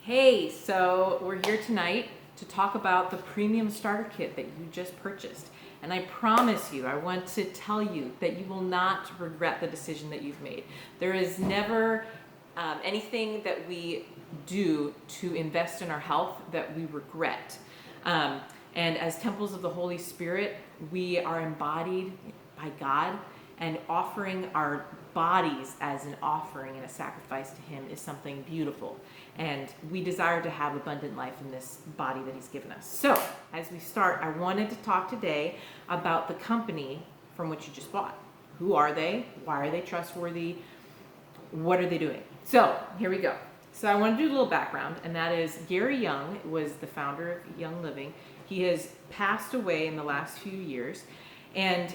Hey, so we're here tonight to talk about the premium starter kit that you just purchased. And I promise you, I want to tell you that you will not regret the decision that you've made. There is never anything that we do to invest in our health that we regret. And as temples of the Holy Spirit, we are embodied by God, and offering our bodies as an offering and a sacrifice to Him is something beautiful. And we desire to have abundant life in this body that He's given us. So, as we start, I wanted to talk today about the company from which you just bought. Who are they? Why are they trustworthy? What are they doing? So, here we go. So I want to do a little background, and that is Gary Young was the founder of Young Living. He has passed away in the last few years, and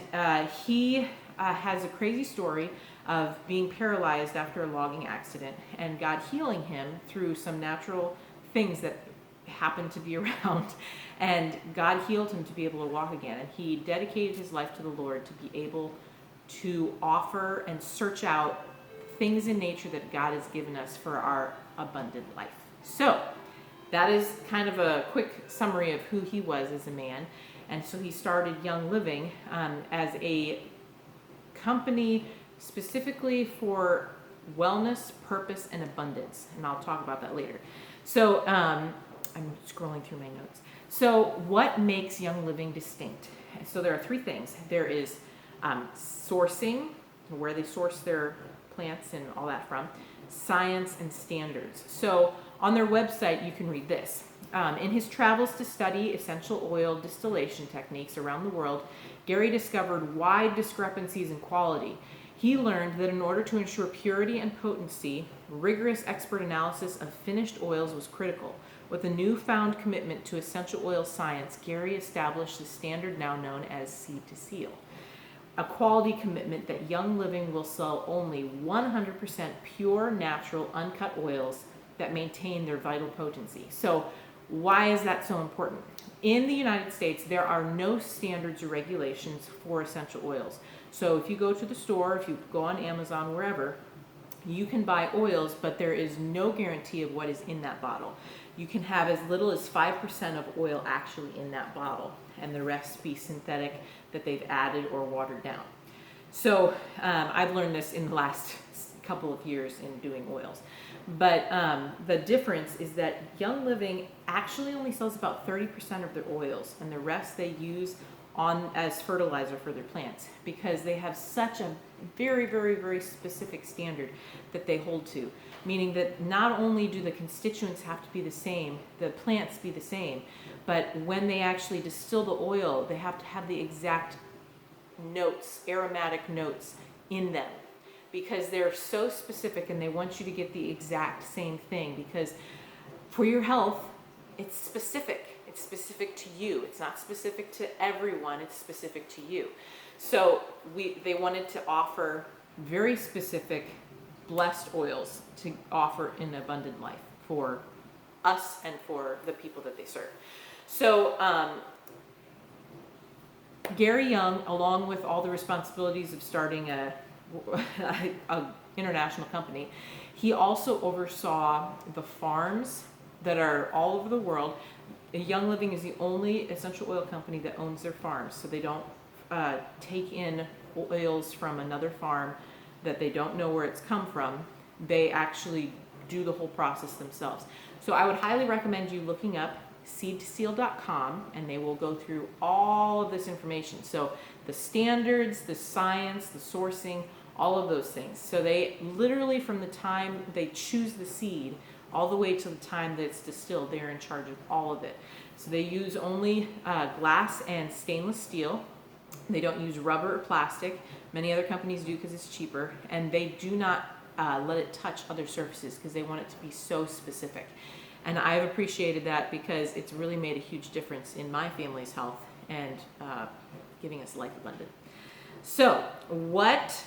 he has a crazy story of being paralyzed after a logging accident and God healing him through some natural things that happened to be around. And God healed him to be able to walk again. And he dedicated his life to the Lord to be able to offer and search out things in nature that God has given us for our abundant life. So that is kind of a quick summary of who he was as a man. And so he started Young Living as a company specifically for wellness, purpose, and abundance. And I'll talk about that later. So I'm scrolling through my notes. So what makes Young Living distinct? So there are three things. There is sourcing, where they source their plants and all that from, science, and standards. So on their website, you can read this. In his travels to study essential oil distillation techniques around the world, Gary discovered wide discrepancies in quality. He learned that in order to ensure purity and potency, rigorous expert analysis of finished oils was critical. With a newfound commitment to essential oil science, Gary established the standard now known as Seed to Seal, a quality commitment that Young Living will sell only 100% pure, natural, uncut oils that maintain their vital potency. So why is that so important? In the United States, there are no standards or regulations for essential oils. So if you go to the store, if you go on Amazon, wherever, you can buy oils, but there is no guarantee of what is in that bottle. You can have as little as 5% of oil actually in that bottle, and the rest be synthetic that they've added or watered down. So I've learned this in the last couple of years in doing oils. But the difference is that Young Living actually only sells about 30% of their oils, and the rest they use as fertilizer for their plants, because they have such a very, very, very specific standard that they hold to, meaning that not only do the constituents have to be the same, the plants be the same, but when they actually distill the oil, they have to have the exact notes, aromatic notes in them, because they're so specific and they want you to get the exact same thing, because for your health, it's specific. It's specific to you. It's not specific to everyone. It's specific to you. So they wanted to offer very specific blessed oils to offer in abundant life for us and for the people that they serve. So Gary Young, along with all the responsibilities of starting a international company, he also oversaw the farms that are all over the world. Young Living is the only essential oil company that owns their farms, so they don't take in oils from another farm that they don't know where it's come from. They actually do the whole process themselves. So I would highly recommend you looking up seedtoseal.com, and they will go through all of this information. So the standards, the science, the sourcing, all of those things. So they literally, from the time they choose the seed all the way to the time that it's distilled, they're in charge of all of it. So they use only glass and stainless steel. They don't use rubber or plastic. Many other companies do because it's cheaper. And they do not let it touch other surfaces because they want it to be so specific. And I've appreciated that because it's really made a huge difference in my family's health and giving us life abundant. So what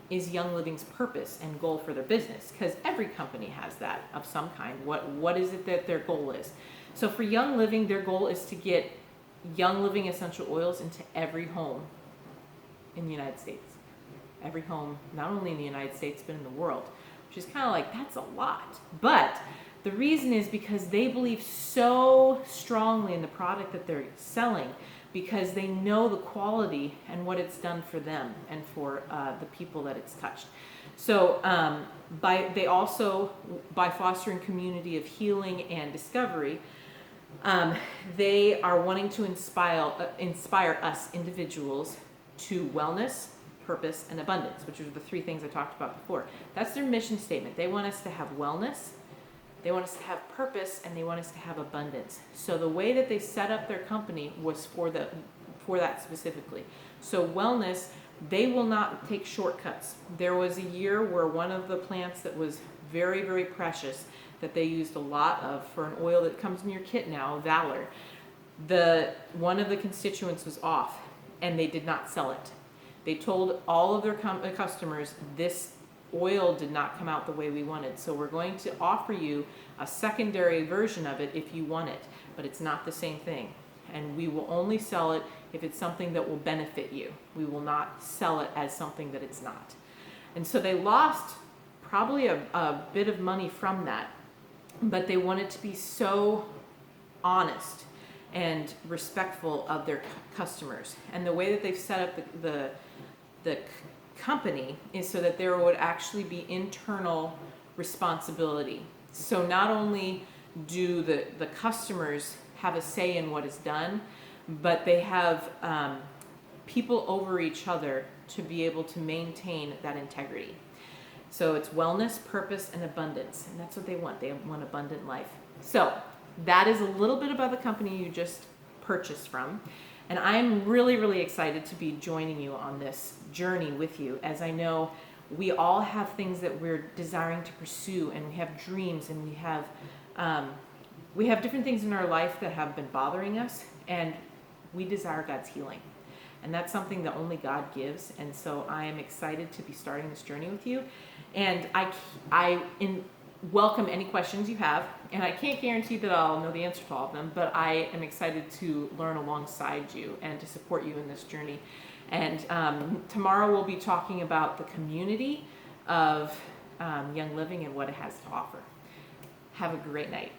is Young Living's purpose and goal for their business? Because every company has that of some kind. What is it that their goal is? So for Young Living, their goal is to get Young Living essential oils into every home in the United States. Every home, not only in the United States, but in the world, which is kind of like, that's a lot. But The reason is because they believe so strongly in the product that they're selling, because they know the quality and what it's done for them and for the people that it's touched. So by fostering community of healing and discovery, they are wanting to inspire us individuals to wellness, purpose, and abundance, which are the three things I talked about before. That's their mission statement. They want us to have wellness, they want us to have purpose, and they want us to have abundance. So the way that they set up their company was for that specifically. So wellness, they will not take shortcuts. There was a year where one of the plants that was very, very precious, that they used a lot of for an oil that comes in your kit now, Valor, one of the constituents was off, and they did not sell it. They told all of their customers, this oil did not come out the way we wanted, so we're going to offer you a secondary version of it if you want it, but it's not the same thing, and we will only sell it if it's something that will benefit you. We will not sell it as something that it's not. And so they lost probably a bit of money from that, but they wanted to be so honest and respectful of their customers. And the way that they've set up the company is so that there would actually be internal responsibility. So not only do the customers have a say in what is done, but they have people over each other to be able to maintain that integrity. So it's wellness, purpose, and abundance, and that's what they want. They want abundant life. So that is a little bit about the company you just purchased from. And I'm really, really excited to be joining you on this journey with you, as I know we all have things that we're desiring to pursue, and we have dreams, and we have different things in our life that have been bothering us, and we desire God's healing. And that's something that only God gives. And so I am excited to be starting this journey with you. And I welcome any questions you have. And I can't guarantee that I'll know the answer to all of them, but I am excited to learn alongside you and to support you in this journey. And tomorrow we'll be talking about the community of Young Living and what it has to offer. Have a great night.